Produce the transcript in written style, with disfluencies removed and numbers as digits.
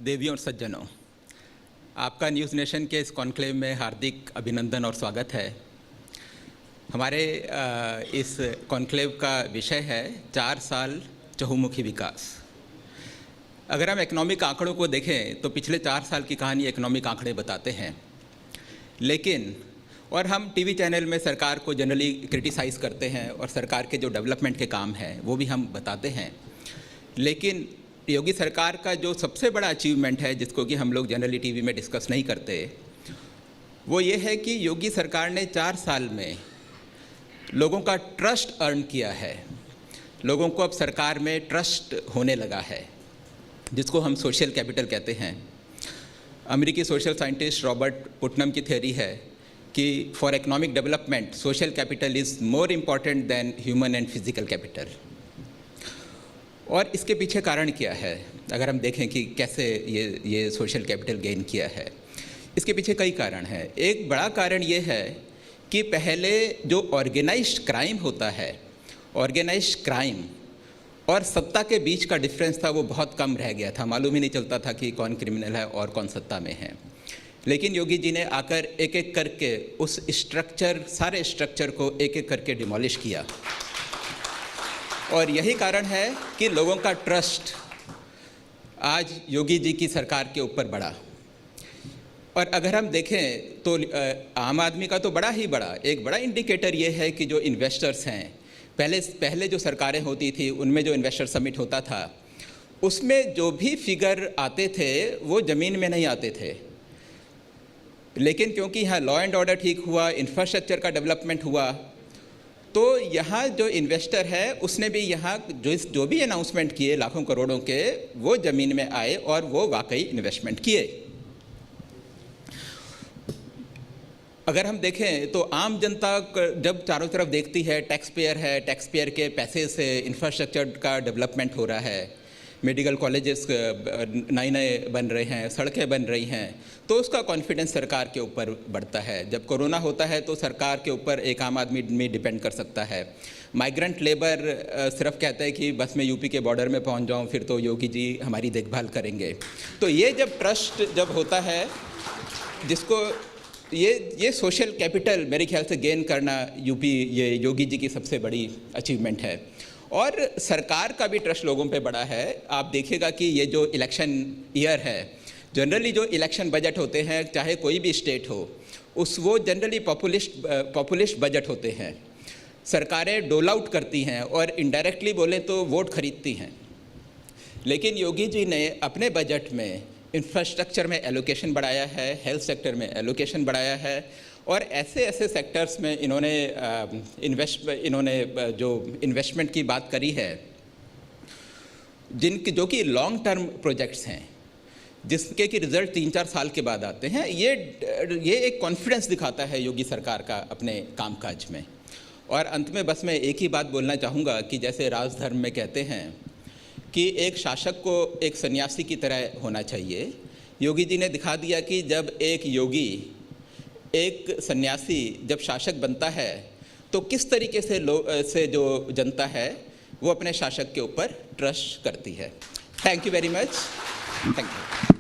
देवियों और सज्जनों, आपका न्यूज़ नेशन के इस कॉन्क्लेव में हार्दिक अभिनंदन और स्वागत है। हमारे इस कॉन्क्लेव का विषय है 4 साल चहुमुखी विकास। अगर हम इकोनॉमिक आंकड़ों को देखें तो पिछले 4 साल की कहानी इकोनॉमिक आंकड़े बताते हैं, लेकिन और हम टीवी चैनल में सरकार को जनरली क्रिटिसाइज़ करते हैं और सरकार के जो डेवलपमेंट के काम हैं वो भी हम बताते हैं, लेकिन योगी सरकार का जो सबसे बड़ा अचीवमेंट है जिसको कि हम लोग जनरली टीवी में डिस्कस नहीं करते, वो ये है कि योगी सरकार ने 4 साल में लोगों का ट्रस्ट अर्न किया है। लोगों को अब सरकार में ट्रस्ट होने लगा है, जिसको हम सोशल कैपिटल कहते हैं। अमेरिकी सोशल साइंटिस्ट रॉबर्ट पुटनम की थ्योरी है कि for economic development social capital is more important than human and physical capital. और इसके पीछे कारण क्या है, अगर हम देखें कि कैसे ये सोशल कैपिटल गेन किया है, इसके पीछे कई कारण हैं। एक बड़ा कारण ये है कि पहले जो ऑर्गेनाइज्ड क्राइम होता है, ऑर्गेनाइज्ड क्राइम और सत्ता के बीच का डिफरेंस था वो बहुत कम रह गया था। मालूम ही नहीं चलता था कि कौन क्रिमिनल है और कौन सत्ता में है। लेकिन योगी जी ने आकर एक एक करके उस स्ट्रक्चर, सारे स्ट्रक्चर को एक एक करके डिमोलिश किया, और यही कारण है कि लोगों का ट्रस्ट आज योगी जी की सरकार के ऊपर बढ़ा। और अगर हम देखें तो आम आदमी का तो एक बड़ा इंडिकेटर ये है कि जो इन्वेस्टर्स हैं, पहले जो सरकारें होती थी उनमें जो इन्वेस्टर समिट होता था, उसमें जो भी फिगर आते थे वो ज़मीन में नहीं आते थे। लेकिन क्योंकि यहाँ लॉ एंड ऑर्डर ठीक हुआ, इंफ्रास्ट्रक्चर का डेवलपमेंट हुआ, तो यहाँ जो इन्वेस्टर है उसने भी यहाँ जो भी अनाउंसमेंट किए लाखों करोड़ों के, वो ज़मीन में आए और वो वाकई इन्वेस्टमेंट किए। अगर हम देखें तो आम जनता जब चारों तरफ देखती है, टैक्स पेयर के पैसे से इंफ्रास्ट्रक्चर का डेवलपमेंट हो रहा है, मेडिकल कॉलेजेस नए बन रहे हैं, सड़कें बन रही हैं, तो उसका कॉन्फिडेंस सरकार के ऊपर बढ़ता है। जब कोरोना होता है तो सरकार के ऊपर एक आम आदमी में डिपेंड कर सकता है। माइग्रेंट लेबर सिर्फ कहता है कि बस मैं यूपी के बॉर्डर में पहुंच जाऊं, फिर तो योगी जी हमारी देखभाल करेंगे। तो ये जब ट्रस्ट जब होता है, जिसको ये सोशल कैपिटल मेरे ख्याल से गेन करना ये योगी जी की सबसे बड़ी अचीवमेंट है। और सरकार का भी ट्रस्ट लोगों पे बढ़ा है। आप देखिएगा कि ये जो इलेक्शन ईयर है, जनरली जो इलेक्शन बजट होते हैं चाहे कोई भी स्टेट हो, वो जनरली पॉपुलिस्ट बजट होते हैं। सरकारें डोल आउट करती हैं और इनडायरेक्टली बोले तो वोट खरीदती हैं। लेकिन योगी जी ने अपने बजट में इंफ्रास्ट्रक्चर में एलोकेशन बढ़ाया है, हेल्थ सेक्टर में एलोकेशन बढ़ाया है, और ऐसे सेक्टर्स में इन्होंने जो इन्वेस्टमेंट की बात करी है, जो कि लॉन्ग टर्म प्रोजेक्ट्स हैं, जिसके कि रिज़ल्ट 3-4 साल के बाद आते हैं। ये एक कॉन्फिडेंस दिखाता है योगी सरकार का अपने कामकाज में। और अंत में बस मैं एक ही बात बोलना चाहूँगा कि जैसे राजधर्म में कहते हैं कि एक शासक को एक सन्यासी की तरह होना चाहिए। योगी जी ने दिखा दिया कि जब एक सन्यासी जब शासक बनता है तो किस तरीके से जो जनता है वो अपने शासक के ऊपर ट्रस्ट करती है। Thank you very much. Thank you.